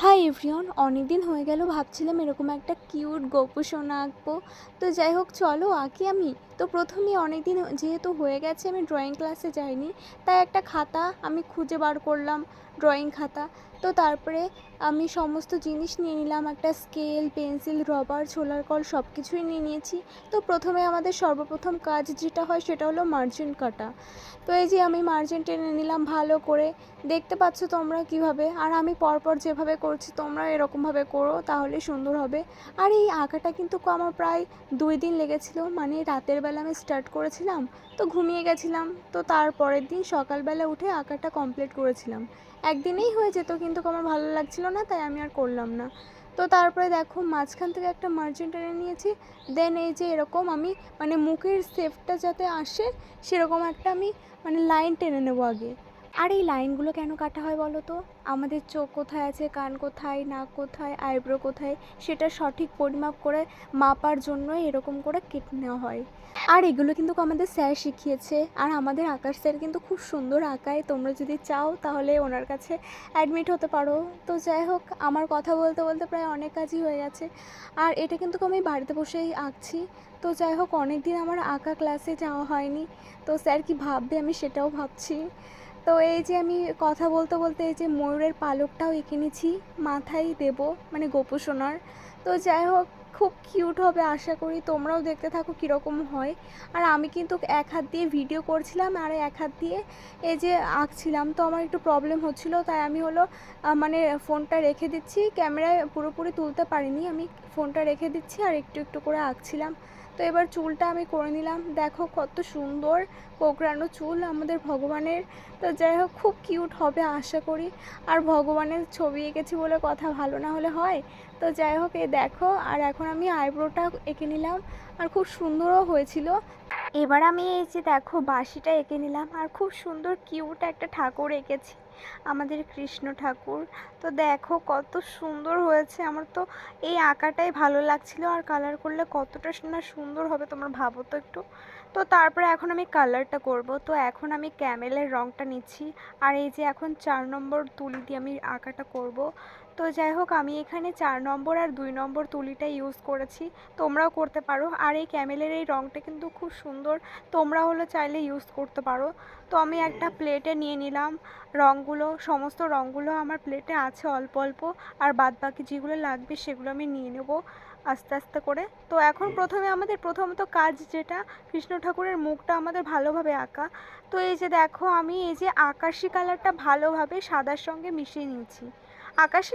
Hi everyone, অনেক দিন হয়ে গেল ভাবছিলাম এরকম একটা কিউট গপু সোনা আঁকবো। তো যাই হোক, চলো আঁকি আমি। তো প্রথমেই অনেক দিন যেহেতু হয়ে গেছে আমি ড্রয়িং ক্লাসে যাইনি, তাই একটা খাতা আমি খুঁজে বার করলাম, ড্রয়িং খাতা। তো তারপরে আমি সমস্ত জিনিস নিয়ে নিলাম, একটা স্কেল, পেন্সিল, রবার, ছোলার কল সব কিছুই নিয়ে নিয়েছি। তো প্রথমে আমাদের সর্বপ্রথম কাজ যেটা হয় সেটা হলো মার্জিন কাটা। তো এই যে আমি মার্জিন টেনে নিলাম ভালো করে, দেখতে পাচ্ছ তোমরা কিভাবে। আর আমি পরপর যেভাবে করছি তোমরা এরকমভাবে করো, তাহলে সুন্দর হবে। আর এই আঁকাটা কিন্তু আমার প্রায় 2 দিন লেগেছিল, মানে রাতের বেলা আমি স্টার্ট করেছিলাম, তো ঘুমিয়ে গেছিলাম। তো তারপরের দিন সকালবেলা উঠে আঁকাটা কমপ্লিট করেছিলাম। একদিনেই হয়ে যেত, কিন্তু আমার ভালো লাগছিল না, তাই আমি আর করলাম না। তো তারপরে দেখো মাঝখান থেকে একটা মার্জিন টেনে নিয়েছি। দেন এই যে এরকম আমি, মানে মুখের শেপটা যাতে আসে সেরকম একটা আমি, মানে লাইন টেনে নেবো আগে। আর এই লাইনগুলো কেন কাটা হয় বলো তো? আমাদের চোখ কোথায় আছে, কান কোথায়, নাক কোথায়, আইব্রো কোথায়, সেটা সঠিক পরিমাপ করে মাপার জন্য এরকম করে কেটে নেওয়া হয়। আর এগুলো কিন্তু আমাদের স্যার শিখিয়েছে। আর আমাদের আঁকার স্যার কিন্তু খুব সুন্দর আঁকায়, তোমরা যদি চাও তাহলে ওনার কাছে অ্যাডমিট হতে পারো। তো যাই হোক, আমার কথা বলতে বলতে প্রায় অনেক কাজই হয়ে গেছে। আর এটা কিন্তু আমি বাড়িতে বসেই আঁকছি। তো যাই হোক, অনেক দিন আমার আঁকা ক্লাসে যাওয়া হয়নি, তো স্যার কি ভাববে আমি সেটাও ভাবছি। তো এই যে আমি কথা বলতে বলতে এই যে ময়ূরের পালকটাও এঁকে নিয়েছি, মাথায় দেব, মানে গোপু সোনার। তো যাই হোক, খুব কিউট হবে আশা করি, তোমরাও দেখতে থাকো কীরকম হয়। আর আমি কিন্তু এক হাত দিয়ে ভিডিও করছিলাম আর এক হাত দিয়ে এই যে আঁকছিলাম, তো আমার একটু প্রবলেম হচ্ছিলো, তাই আমি হলো মানে ফোনটা রেখে দিচ্ছি, ক্যামেরায় পুরোপুরি তুলতে পারিনি, আমি ফোনটা রেখে দিচ্ছি আর একটু একটু করে আঁকছিলাম। তো এবার চুলটা আমি করে নিলাম, দেখো কত সুন্দর কোঁকড়ানো চুল আমাদের ভগবানের। তো যাই হোক, খুব কিউট হবে আশা করি। আর ভগবানের ছবি এঁকেছি বলে কথা, ভালো না হলে হয়? তো যাই হোক, এই দেখো। আর এখন আমি আইব্রোটা এঁকে নিলাম, আর খুব সুন্দরও হয়েছিল। এবার আমি এই যে দেখো বাঁশিটা এঁকে নিলাম, আর খুব সুন্দর কিউট একটা ঠাকুর এঁকেছি, আমাদের কৃষ্ণ ঠাকুর। তো দেখো কত সুন্দর হয়েছে, আমার তো এই আঁকাটাই ভালো লাগছিল। আর কালার করলে কতটা না সুন্দর হবে তোমরা ভাবো তো একটু। তো তারপরে এখন আমি কালারটা করব। তো এখন আমি ক্যামেলের রঙটা নিচ্ছি, আর এই যে এখন 4 নম্বর তুলি দিয়ে আমি আঁকাটা করব। তো যাই হোক, আমি এখানে 4 নম্বর আর 2 নম্বর তুলিটা ইউজ করেছি, তোমরাও করতে পারো। আর এই ক্যামেলের এই রঙটা কিন্তু খুব সুন্দর, তোমরা হলো চাইলে ইউজ করতে পারো। তো আমি একটা প্লেটে নিয়ে নিলাম রঙগুলো, সমস্ত রঙগুলো আমার প্লেটে আছে অল্প অল্প, আর বাদ বাকি যেগুলো লাগবে সেগুলো আমি নিয়ে নেব আস্তে আস্তে করে। তো এখন প্রথমে আমাদের প্রথমত কাজ যেটা, কৃষ্ণ ঠাকুরের মুখটা আমাদের ভালোভাবে আঁকা। তো এই যে দেখো, আমি এই যে আকাশি কালারটা ভালোভাবে সাদার সঙ্গে মিশিয়ে নিয়েছি। আকাশি